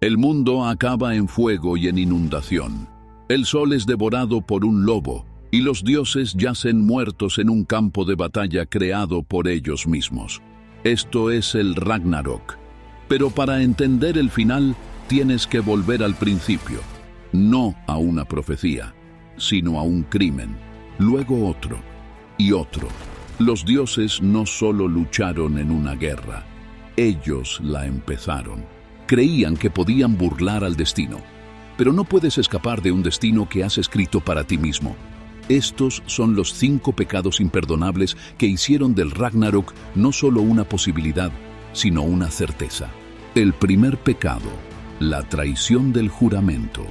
El mundo acaba en fuego y en inundación. El sol es devorado por un lobo, y los dioses yacen muertos en un campo de batalla creado por ellos mismos. Esto es el Ragnarok. Pero para entender el final, tienes que volver al principio. No a una profecía, sino a un crimen. Luego otro, y otro. Los dioses no solo lucharon en una guerra, ellos la empezaron. Creían que podían burlar al destino, pero no puedes escapar de un destino que has escrito para ti mismo. Estos son los 5 pecados imperdonables que hicieron del Ragnarok no solo una posibilidad, sino una certeza. El primer pecado, la traición del juramento.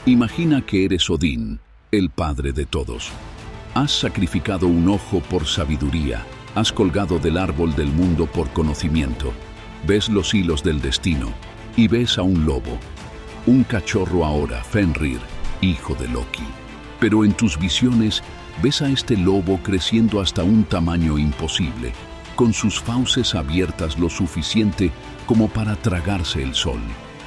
Imagina que eres Odín, el padre de todos. Has sacrificado un ojo por sabiduría, has colgado del árbol del mundo por conocimiento. Ves los hilos del destino y ves a un lobo, un cachorro ahora, Fenrir, hijo de Loki. Pero en tus visiones ves a este lobo creciendo hasta un tamaño imposible, con sus fauces abiertas lo suficiente como para tragarse el sol.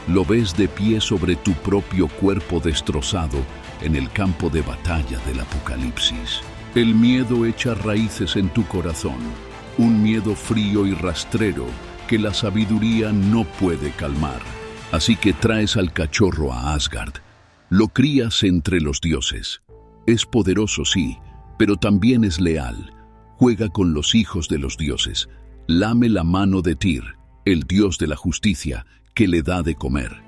Lo ves de pie sobre tu propio cuerpo destrozado en el campo de batalla del apocalipsis. El miedo echa raíces en tu corazón, un miedo frío y rastrero que la sabiduría no puede calmar. Así que traes al cachorro a Asgard. Lo crías entre los dioses. Es poderoso, sí, pero también es leal. Juega con los hijos de los dioses. Lame la mano de Tyr, el dios de la justicia, que le da de comer.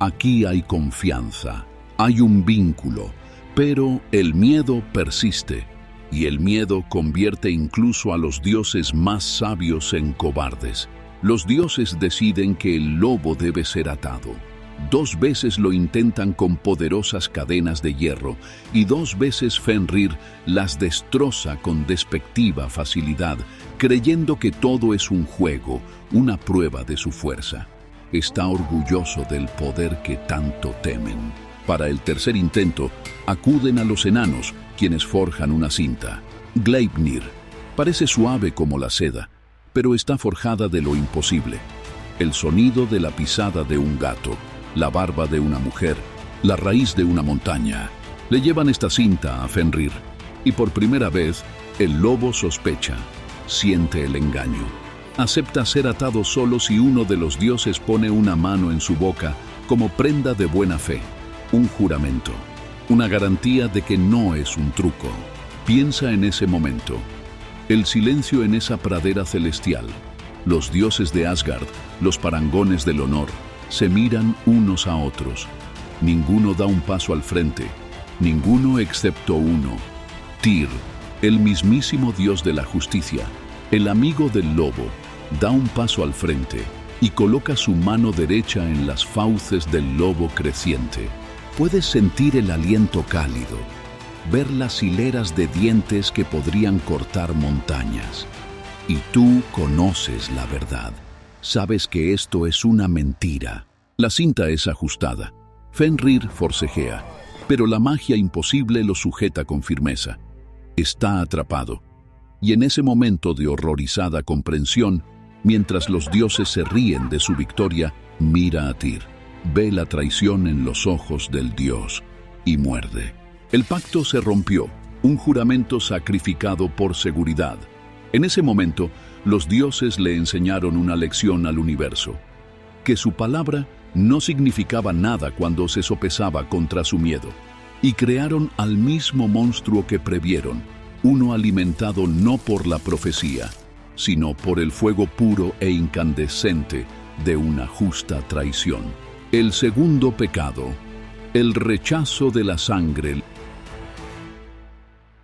Aquí hay confianza, hay un vínculo, pero el miedo persiste, y el miedo convierte incluso a los dioses más sabios en cobardes. Los dioses deciden que el lobo debe ser atado. 2 veces lo intentan con poderosas cadenas de hierro y 2 veces Fenrir las destroza con despectiva facilidad, creyendo que todo es un juego, una prueba de su fuerza. Está orgulloso del poder que tanto temen. Para el tercer intento, acuden a los enanos, quienes forjan una cinta. Gleipnir parece suave como la seda, pero está forjada de lo imposible. El sonido de la pisada de un gato, la barba de una mujer, la raíz de una montaña. Le llevan esta cinta a Fenrir, y por primera vez, el lobo sospecha, siente el engaño. Acepta ser atado solo si uno de los dioses pone una mano en su boca como prenda de buena fe. Un juramento, una garantía de que no es un truco. Piensa en ese momento. El silencio en esa pradera celestial. Los dioses de Asgard, los parangones del honor, se miran unos a otros. Ninguno da un paso al frente, ninguno excepto uno. Tyr, el mismísimo dios de la justicia, el amigo del lobo, da un paso al frente y coloca su mano derecha en las fauces del lobo creciente. Puedes sentir el aliento cálido, ver las hileras de dientes que podrían cortar montañas. Y tú conoces la verdad. Sabes que esto es una mentira. La cinta es ajustada. Fenrir forcejea, pero la magia imposible lo sujeta con firmeza. Está atrapado. Y en ese momento de horrorizada comprensión, mientras los dioses se ríen de su victoria, mira a Tyr. Ve la traición en los ojos del dios y muerde. El pacto se rompió, un juramento sacrificado por seguridad. En ese momento, los dioses le enseñaron una lección al universo, que su palabra no significaba nada cuando se sopesaba contra su miedo, y crearon al mismo monstruo que previeron, uno alimentado no por la profecía, sino por el fuego puro e incandescente de una justa traición. El segundo pecado, el rechazo de la sangre.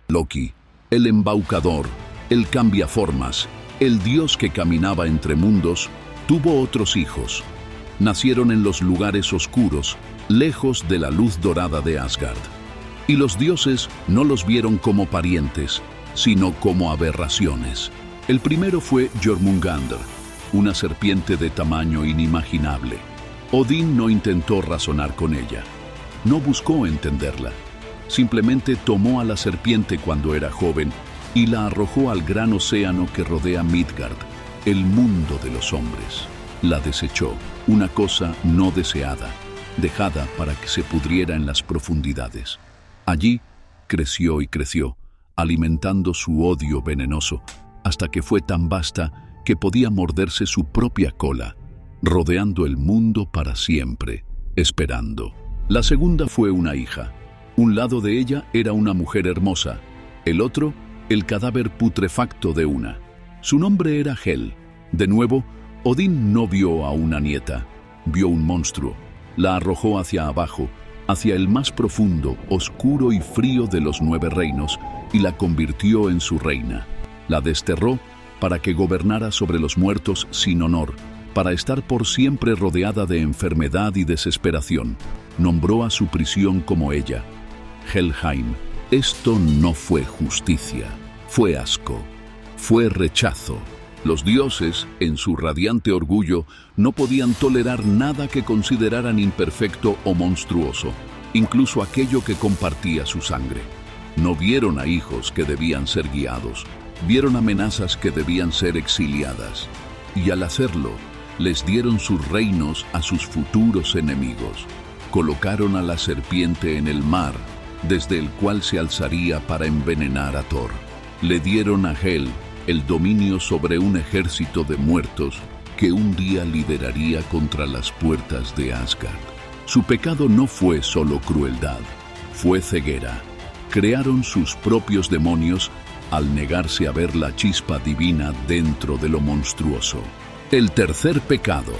Loki, el embaucador, el cambiaformas, el dios que caminaba entre mundos, tuvo otros hijos. Nacieron en los lugares oscuros, lejos de la luz dorada de Asgard. Y los dioses no los vieron como parientes, sino como aberraciones. El primero fue Jormungandr, una serpiente de tamaño inimaginable. Odín no intentó razonar con ella, no buscó entenderla. Simplemente tomó a la serpiente cuando era joven y la arrojó al gran océano que rodea Midgard, el mundo de los hombres. La desechó, una cosa no deseada, dejada para que se pudriera en las profundidades. Allí creció y creció, alimentando su odio venenoso, hasta que fue tan vasta que podía morderse su propia cola, rodeando el mundo para siempre, esperando. La segunda fue una hija. Un lado de ella era una mujer hermosa, el otro, el cadáver putrefacto de una. Su nombre era Hel. De nuevo, Odín no vio a una nieta, vio un monstruo. La arrojó hacia abajo, hacia el más profundo, oscuro y frío de los 9 reinos, y la convirtió en su reina. La desterró para que gobernara sobre los muertos sin honor, para estar por siempre rodeada de enfermedad y desesperación. Nombró a su prisión como ella, Helheim. Esto no fue justicia, fue asco, fue rechazo. Los dioses, en su radiante orgullo, no podían tolerar nada que consideraran imperfecto o monstruoso, incluso aquello que compartía su sangre. No vieron a hijos que debían ser guiados, vieron amenazas que debían ser exiliadas, y al hacerlo, les dieron sus reinos a sus futuros enemigos. Colocaron a la serpiente en el mar, desde el cual se alzaría para envenenar a Thor. Le dieron a Hel el dominio sobre un ejército de muertos que un día lideraría contra las puertas de Asgard. Su pecado no fue solo crueldad, fue ceguera. Crearon sus propios demonios al negarse a ver la chispa divina dentro de lo monstruoso. El tercer pecado,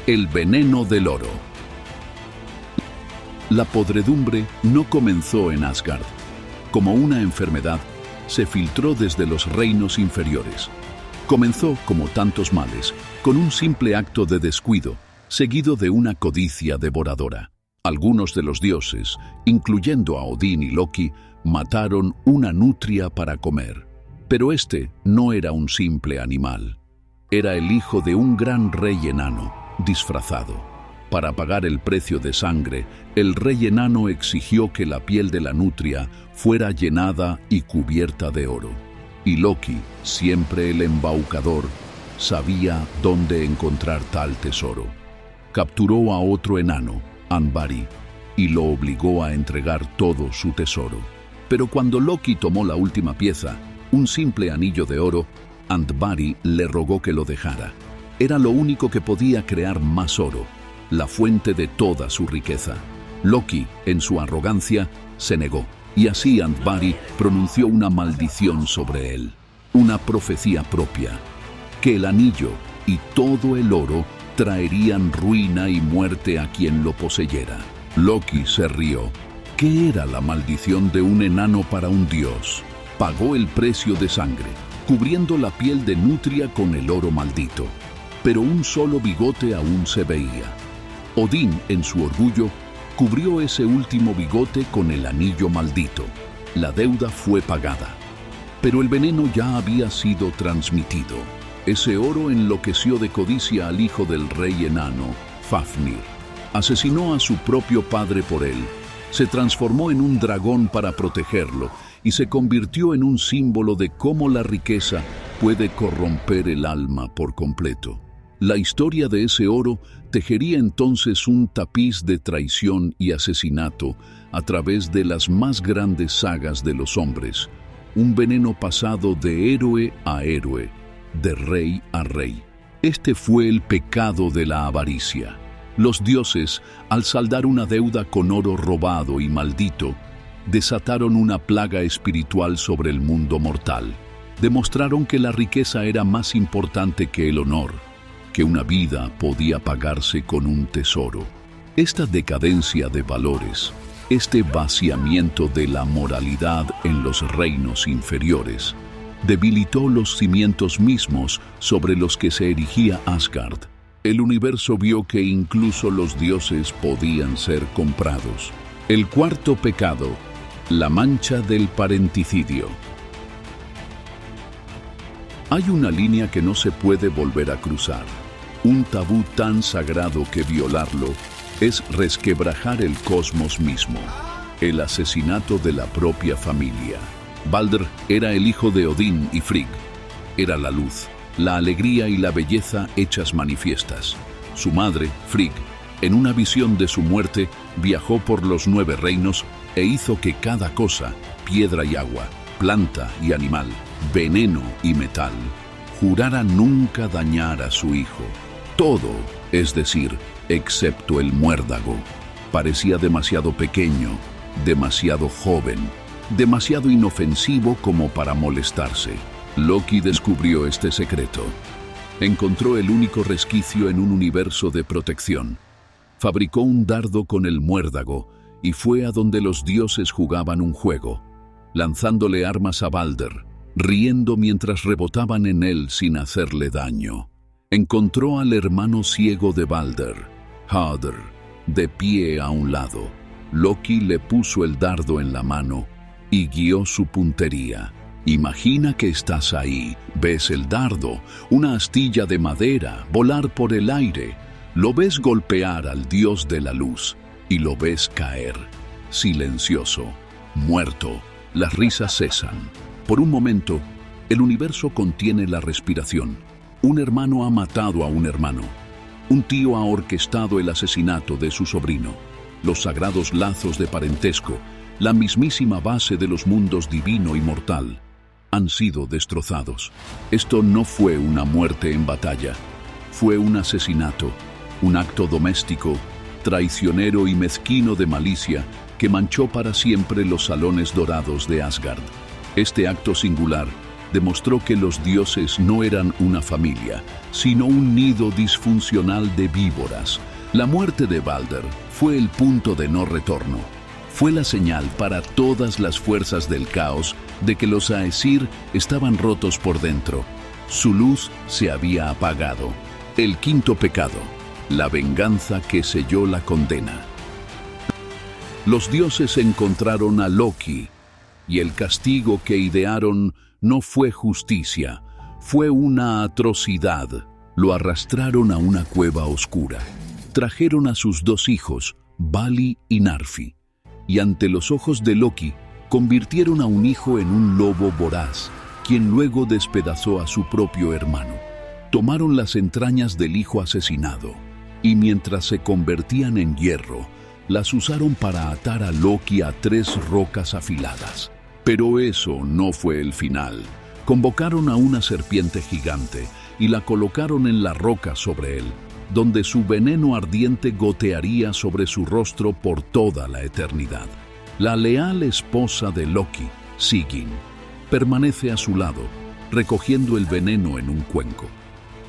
el veneno del oro. La podredumbre no comenzó en Asgard. Como una enfermedad, se filtró desde los reinos inferiores. Comenzó, como tantos males, con un simple acto de descuido, seguido de una codicia devoradora. Algunos de los dioses, incluyendo a Odín y Loki, mataron una nutria para comer. Pero este no era un simple animal. Era el hijo de un gran rey enano, disfrazado. Para pagar el precio de sangre, el rey enano exigió que la piel de la nutria fuera llenada y cubierta de oro. Y Loki, siempre el embaucador, sabía dónde encontrar tal tesoro. Capturó a otro enano, Andvari, y lo obligó a entregar todo su tesoro. Pero cuando Loki tomó la última pieza, un simple anillo de oro, Andvari le rogó que lo dejara. Era lo único que podía crear más oro, la fuente de toda su riqueza. Loki, en su arrogancia, se negó, y así Andvari pronunció una maldición sobre él, una profecía propia, que el anillo y todo el oro traerían ruina y muerte a quien lo poseyera. Loki se rió. ¿Qué era la maldición de un enano para un dios? Pagó el precio de sangre, cubriendo la piel de nutria con el oro maldito. Pero un solo bigote aún se veía. Odín, en su orgullo, cubrió ese último bigote con el anillo maldito. La deuda fue pagada. Pero el veneno ya había sido transmitido. Ese oro enloqueció de codicia al hijo del rey enano, Fafnir. Asesinó a su propio padre por él. Se transformó en un dragón para protegerlo y se convirtió en un símbolo de cómo la riqueza puede corromper el alma por completo. La historia de ese oro tejería entonces un tapiz de traición y asesinato a través de las más grandes sagas de los hombres, un veneno pasado de héroe a héroe, de rey a rey. Este fue el pecado de la avaricia. Los dioses, al saldar una deuda con oro robado y maldito, desataron una plaga espiritual sobre el mundo mortal. Demostraron que la riqueza era más importante que el honor, que una vida podía pagarse con un tesoro. Esta decadencia de valores, este vaciamiento de la moralidad en los reinos inferiores, debilitó los cimientos mismos sobre los que se erigía Asgard. El universo vio que incluso los dioses podían ser comprados. El cuarto pecado, la mancha del parenticidio. Hay una línea que no se puede volver a cruzar. Un tabú tan sagrado que violarlo es resquebrajar el cosmos mismo. El asesinato de la propia familia. Balder era el hijo de Odín y Frigg. Era la luz. la alegría y la belleza hechas manifiestas. Su madre, Frigg, en una visión de su muerte, viajó por los 9 reinos e hizo que cada cosa, piedra y agua, planta y animal, veneno y metal, jurara nunca dañar a su hijo. Todo, es decir, excepto el muérdago, parecía demasiado pequeño, demasiado joven, demasiado inofensivo como para molestarse. Loki descubrió este secreto. Encontró el único resquicio en un universo de protección. Fabricó un dardo con el muérdago y fue a donde los dioses jugaban un juego, lanzándole armas a Balder, riendo mientras rebotaban en él sin hacerle daño. Encontró al hermano ciego de Balder, Hadr, de pie a un lado. Loki le puso el dardo en la mano y guió su puntería. Imagina que estás ahí, ves el dardo, una astilla de madera, volar por el aire. Lo ves golpear al dios de la luz y lo ves caer, silencioso, muerto. Las risas cesan. Por un momento, el universo contiene la respiración. Un hermano ha matado a un hermano. Un tío ha orquestado el asesinato de su sobrino. Los sagrados lazos de parentesco, la mismísima base de los mundos divino y mortal, han sido destrozados. Esto no fue una muerte en batalla. Fue un asesinato, un acto doméstico, traicionero y mezquino de malicia que manchó para siempre los salones dorados de Asgard. Este acto singular demostró que los dioses no eran una familia, sino un nido disfuncional de víboras. La muerte de Balder fue el punto de no retorno. Fue la señal para todas las fuerzas del caos de que los Aesir estaban rotos por dentro. Su luz se había apagado. El quinto pecado, la venganza que selló la condena. Los dioses encontraron a Loki, y el castigo que idearon no fue justicia, fue una atrocidad. Lo arrastraron a una cueva oscura. Trajeron a sus 2 hijos, Vali y Narfi, y ante los ojos de Loki, convirtieron a un hijo en un lobo voraz, quien luego despedazó a su propio hermano. Tomaron las entrañas del hijo asesinado, y mientras se convertían en hierro, las usaron para atar a Loki a 3 rocas afiladas. Pero eso no fue el final. Convocaron a una serpiente gigante y la colocaron en la roca sobre él, donde su veneno ardiente gotearía sobre su rostro por toda la eternidad. La leal esposa de Loki, Sigyn, permanece a su lado, recogiendo el veneno en un cuenco.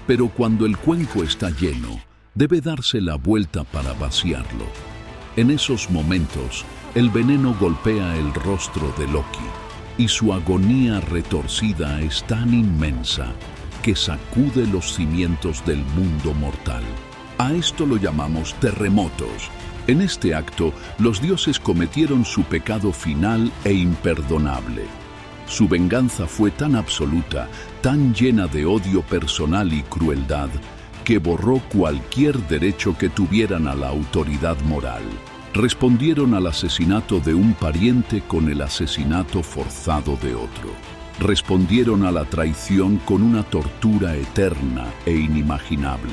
Pero cuando el cuenco está lleno, debe darse la vuelta para vaciarlo. En esos momentos, el veneno golpea el rostro de Loki, y su agonía retorcida es tan inmensa que sacude los cimientos del mundo mortal. A esto lo llamamos terremotos. En este acto, los dioses cometieron su pecado final e imperdonable. Su venganza fue tan absoluta, tan llena de odio personal y crueldad, que borró cualquier derecho que tuvieran a la autoridad moral. Respondieron al asesinato de un pariente con el asesinato forzado de otro. Respondieron a la traición con una tortura eterna e inimaginable.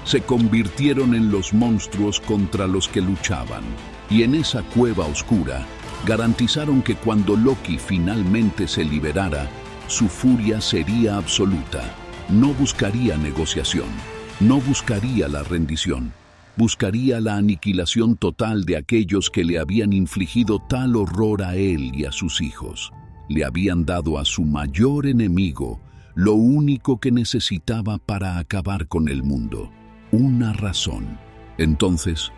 Se convirtieron en los monstruos contra los que luchaban, y en esa cueva oscura garantizaron que cuando Loki finalmente se liberara, su furia sería absoluta. No buscaría negociación, no buscaría la rendición, buscaría la aniquilación total de aquellos que le habían infligido tal horror a él y a sus hijos. Le habían dado a su mayor enemigo lo único que necesitaba para acabar con el mundo: una razón. Entonces,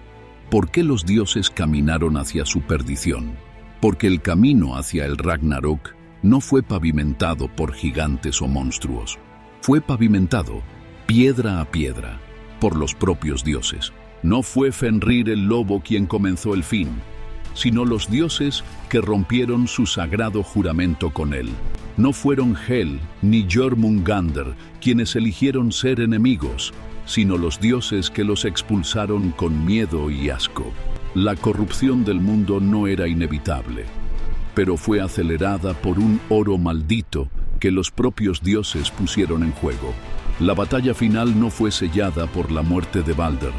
¿por qué los dioses caminaron hacia su perdición? Porque el camino hacia el Ragnarok no fue pavimentado por gigantes o monstruos. Fue pavimentado, piedra a piedra, por los propios dioses. No fue Fenrir el lobo quien comenzó el fin, sino los dioses que rompieron su sagrado juramento con él. No fueron Hel ni Jormungandr quienes eligieron ser enemigos, sino los dioses que los expulsaron con miedo y asco. La corrupción del mundo no era inevitable, pero fue acelerada por un oro maldito que los propios dioses pusieron en juego. La batalla final no fue sellada por la muerte de Balder,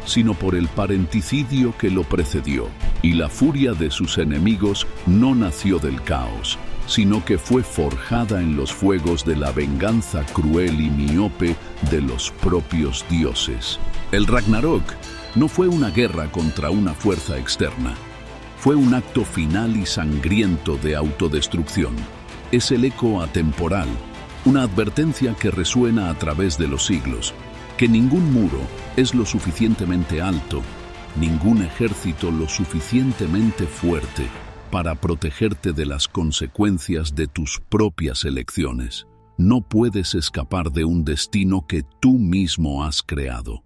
sino por el parenticidio que lo precedió. Y la furia de sus enemigos no nació del caos, sino que fue forjada en los fuegos de la venganza cruel y miope de los propios dioses. El Ragnarok no fue una guerra contra una fuerza externa. Fue un acto final y sangriento de autodestrucción. Es el eco atemporal, una advertencia que resuena a través de los siglos, que ningún muro es lo suficientemente alto, ningún ejército lo suficientemente fuerte para protegerte de las consecuencias de tus propias elecciones. No puedes escapar de un destino que tú mismo has creado.